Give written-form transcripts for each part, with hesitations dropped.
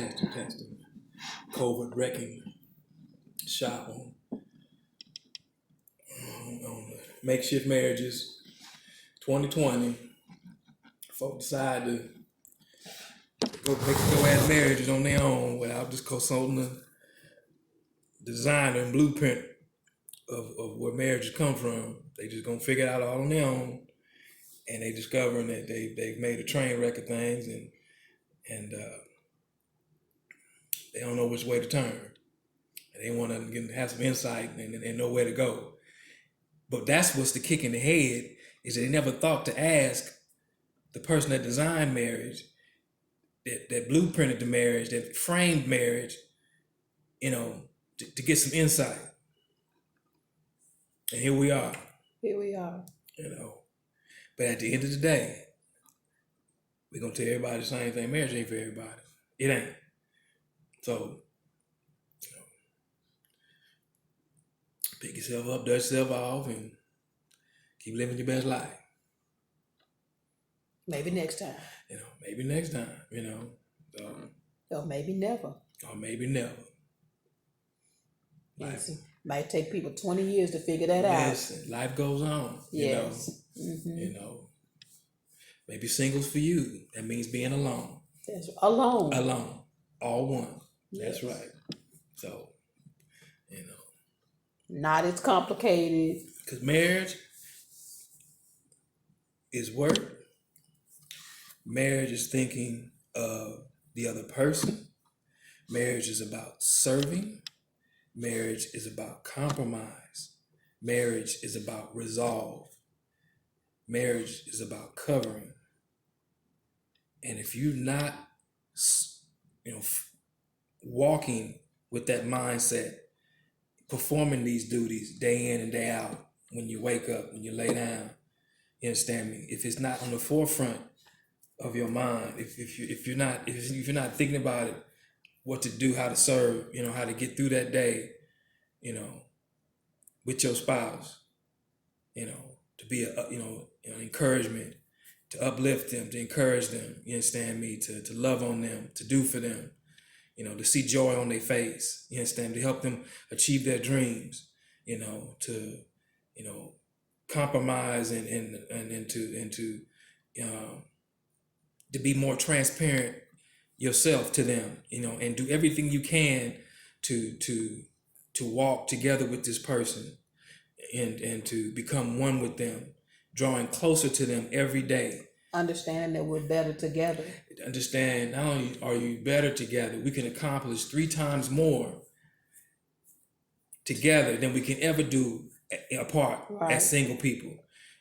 Testing. COVID wrecking shop on makeshift marriages. 2020, folks decide to go ass marriages on their own without just consulting the designer and blueprint of where marriages come from. They just gonna figure it out all on their own, and they discovering that they've made a train wreck of things, and they don't know which way to turn. And they want to have some insight and know where to go. But that's what's the kick in the head, is that they never thought to ask the person that designed marriage, that blueprinted the marriage, that framed marriage, to get some insight. And here we are. But at the end of the day, we're going to tell everybody the same thing. Marriage ain't for everybody. It ain't. So, pick yourself up, dust yourself off, and keep living your best life. Maybe next time. Maybe next time, Or maybe never. Or maybe never. Might take people 20 years to figure that out. Yes, life goes on. Yes. Maybe singles for you. That means being alone. That's alone. Alone. All one. Yes. That's right. So, not as complicated. Because marriage is work. Marriage is thinking of the other person. Marriage is about serving. Marriage is about compromise. Marriage is about resolve. Marriage is about covering. And if you're not, walking with that mindset, performing these duties day in and day out, when you wake up, when you lay down, you understand me? If it's not on the forefront of your mind, if you're not thinking about it, what to do, how to serve, how to get through that day, with your spouse, to be an encouragement, to uplift them, to encourage them, you understand me, to love on them, to do for them, to see joy on their face, you understand, to help them achieve their dreams, to compromise and to be more transparent yourself to them, and do everything you can to walk together with this person and to become one with them, drawing closer to them every day. Understanding that we're better together. Understand, not only are you better together, we can accomplish 3 times more together than we can ever do apart as single people.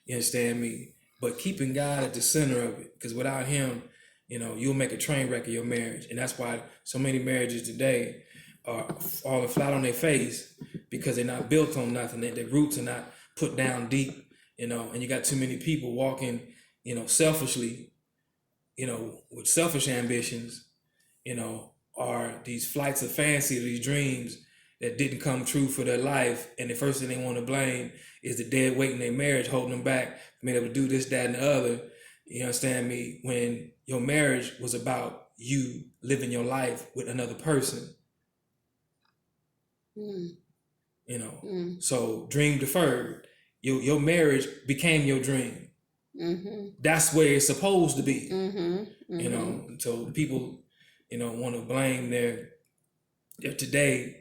You understand me? But keeping God at the center of it, because without him, you'll make a train wreck of your marriage. And that's why so many marriages today are falling flat on their face, because they're not built on nothing. Their roots are not put down deep, and you got too many people walking, selfishly, with selfish ambitions, are these flights of fancy, these dreams that didn't come true for their life. And the first thing they want to blame is the dead weight in their marriage, holding them back from being able to do this, that, and the other. You understand me? When your marriage was about you living your life with another person. So dream deferred. Your marriage became your dream. That's where it's supposed to be. So people, want to blame their today,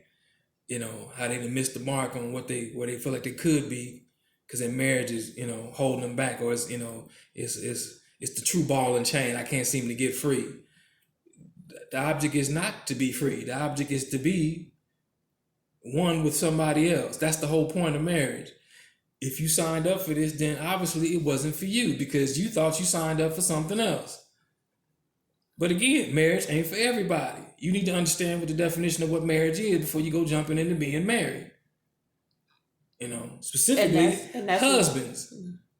how they done missed the mark on where they feel like they could be, because their marriage is, holding them back, or it's the true ball and chain. I can't seem to get free. The object is not to be free. The object is to be one with somebody else. That's the whole point of marriage. If you signed up for this, then obviously it wasn't for you, because you thought you signed up for something else. But again, marriage ain't for everybody. You need to understand what the definition of what marriage is before you go jumping into being married. Specifically, that's husbands.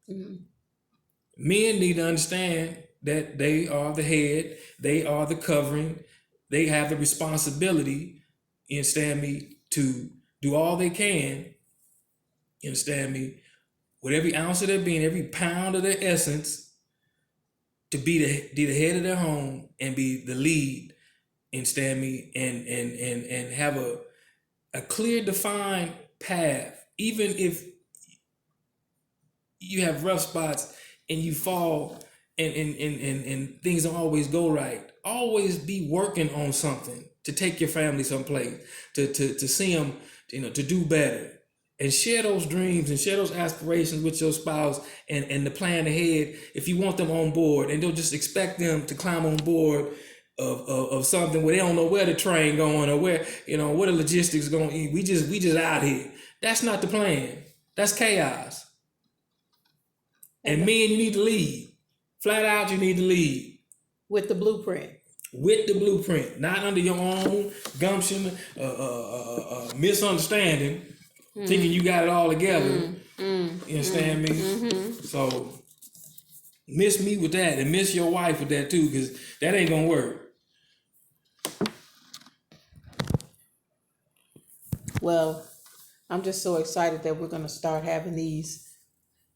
Men need to understand that they are the head, they are the covering, they have the responsibility, you understand me, to do all they can, you understand me, with every ounce of their being, every pound of their essence, to be the head of their home and be the lead understand me, and have a clear defined path. Even if you have rough spots and you fall and things don't always go right, always be working on something to take your family someplace, to see them, to do better, and share those dreams and share those aspirations with your spouse, and to plan ahead if you want them on board, and don't just expect them to climb on board of something where they don't know where the train going or where the logistics going. We just out here. That's not the plan. That's chaos. And men, you need to lead. Flat out, you need to lead. With the blueprint. With the blueprint, not under your own gumption, misunderstanding, thinking you got it all together. You understand me? So miss me with that, and miss your wife with that too, because that ain't gonna work. Well, I'm just so excited that we're going to start having these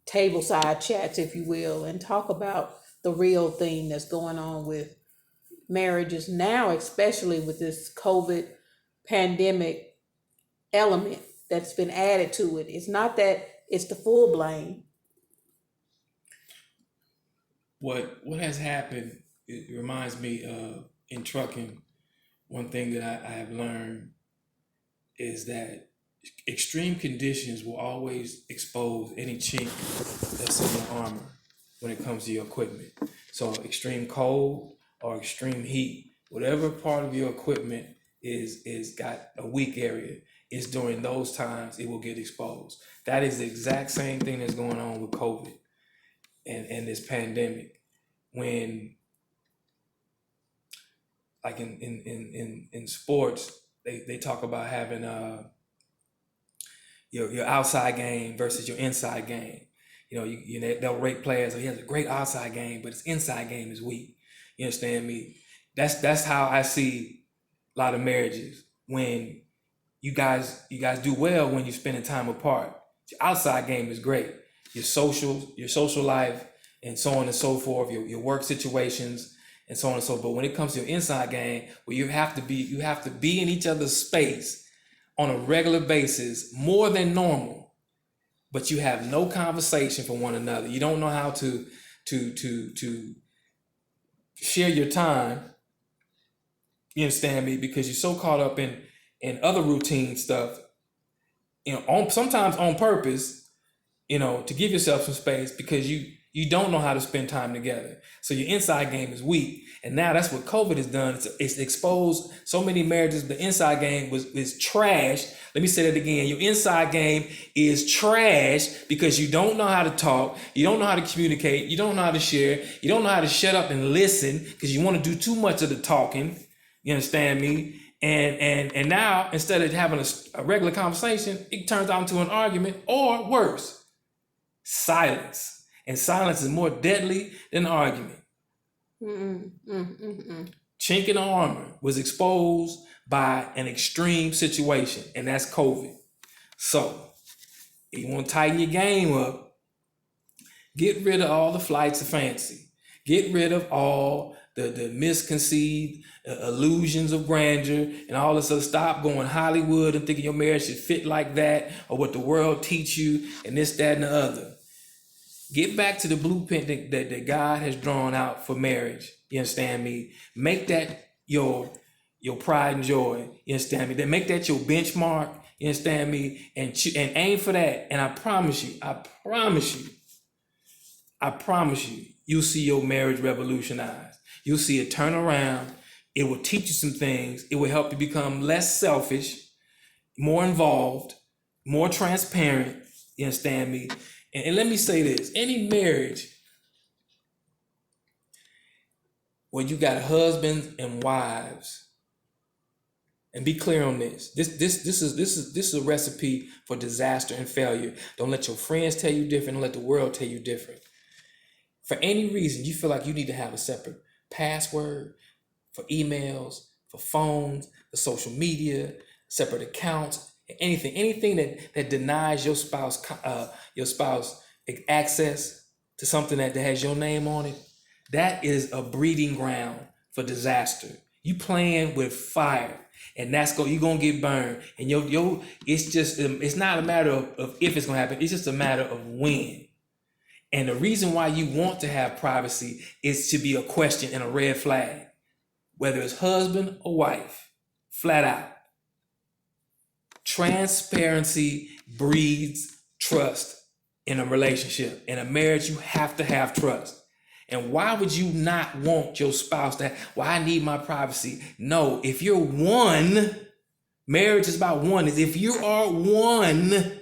tableside chats, if you will, and talk about the real thing that's going on with marriages now, especially with this COVID pandemic element that's been added to it. It's not that it's the full blame. What has happened, it reminds me in trucking, one thing that I have learned is that extreme conditions will always expose any chink that's in your armor when it comes to your equipment. So extreme cold or extreme heat, whatever part of your equipment is got a weak area, is during those times it will get exposed. That is the exact same thing that's going on with COVID and this pandemic. When, like in sports, they talk about having your outside game versus your inside game. They'll rate players. He has a great outside game, but his inside game is weak. You understand me? That's how I see a lot of marriages. When you guys do well when you're spending time apart. Your outside game is great. Your social life, and so on and so forth. Your work situations, and so on and so forth. But when it comes to your inside game, where you have to be in each other's space on a regular basis, more than normal, but you have no conversation for one another. You don't know how to share your time. You understand me? Because you're so caught up in other routine stuff, sometimes on purpose, to give yourself some space, because you don't know how to spend time together. So your inside game is weak. And now that's what COVID has done. It's exposed so many marriages. The inside game is trash. Let me say that again. Your inside game is trash because you don't know how to talk. You don't know how to communicate. You don't know how to share. You don't know how to shut up and listen because you want to do too much of the talking. You understand me? And now, instead of having a regular conversation, it turns out into an argument, or worse, silence. And silence is more deadly than argument. Chink in the armor was exposed by an extreme situation, and that's COVID. So, if you want to tighten your game up, get rid of all the flights of fancy. Get rid of all the misconceived illusions of grandeur and all this other. Stop going Hollywood and thinking your marriage should fit like that, or what the world teach you, and this, that, and the other. Get back to the blueprint that God has drawn out for marriage. You understand me? Make that your pride and joy. You understand me? Then make that your benchmark. You understand me? And aim for that. And I promise you, you'll see your marriage revolutionized. You'll see it turn around. It will teach you some things. It will help you become less selfish, more involved, more transparent. You understand me? And let me say this, any marriage where you got husbands and wives, and be clear on this. This is a recipe for disaster and failure. Don't let your friends tell you different. Don't let the world tell you different. For any reason you feel like you need to have a separate password for emails, for phones, for social media, separate accounts, anything that denies your spouse access to something that has your name on it, that is a breeding ground for disaster. You playing with fire, and you're gonna get burned. And it's not a matter of if it's gonna happen. It's just a matter of when. And the reason why you want to have privacy is to be a question and a red flag, whether it's husband or wife, flat out. Transparency breeds trust in a relationship. In a marriage, you have to have trust. And why would you not want your spouse to well, I need my privacy? No, if you're one, marriage is about one. If you are one,